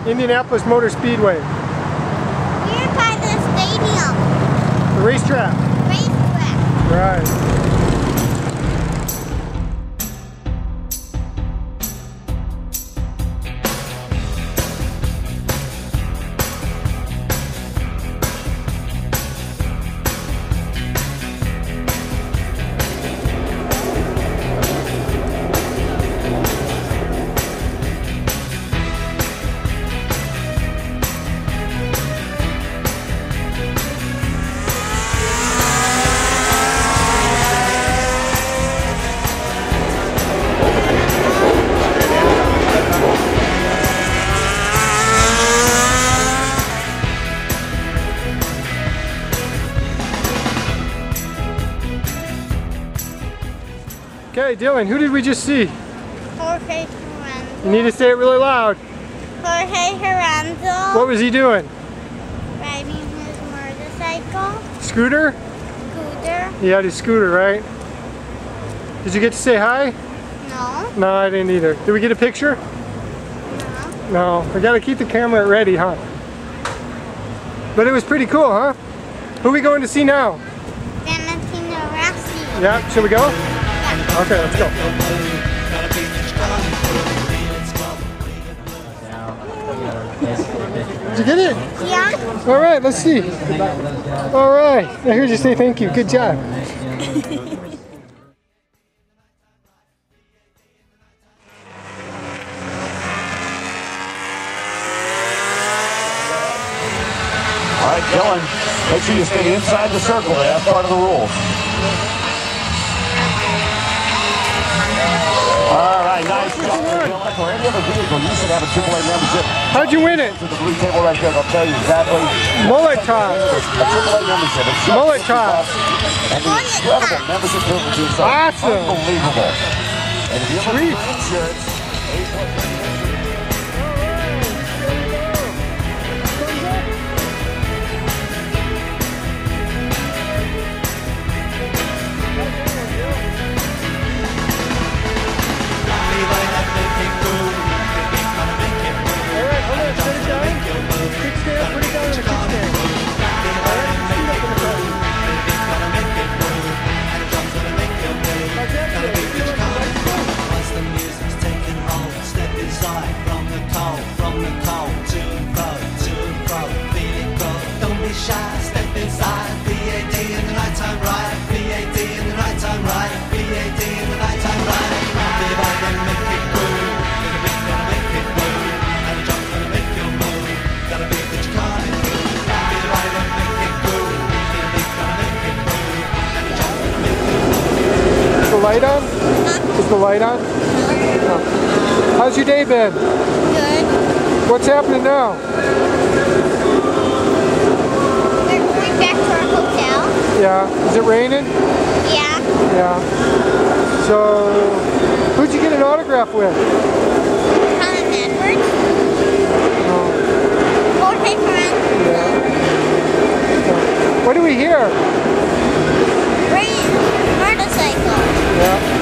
Indianapolis Motor Speedway. We're by the stadium. The racetrack. Racetrack. Right. Okay, Dylan, who did we just see? Jorge Herando. You need to say it really loud. Jorge Herando. What was he doing? Riding his motorcycle. Scooter? Scooter. He had his scooter, right? Did you get to say hi? No. No, I didn't either. Did we get a picture? No. No. We gotta keep the camera ready, huh? But it was pretty cool, huh? Who are we going to see now? Valentino Rossi. Yeah, should we go? Yeah. Okay, let's go. Did you get it? Yeah. All right, let's see. All right, I heard you say thank you. Good job. All right, Dylan, make sure you stay inside the circle. That's part of the rules. All right, nice job, Dylan. For any other vehicle, you should have a AAA membership. How'd you win it? To the blue table right there, they'll tell you exactly. Mullet toss. A AAA membership. Mullet toss. And the incredible membership privileges are Awesome. unbelievable. And if you're looking for insurance, Light on? Is the light on? Oh. How's your day been? Good. What's happening now? We're going back to our hotel. Yeah. Is it raining? Yeah. Yeah. So, who'd you get an autograph with? Colin Edwards. Oh. Jorge Herando. Yeah. What do we hear? Motorcycle. Yeah.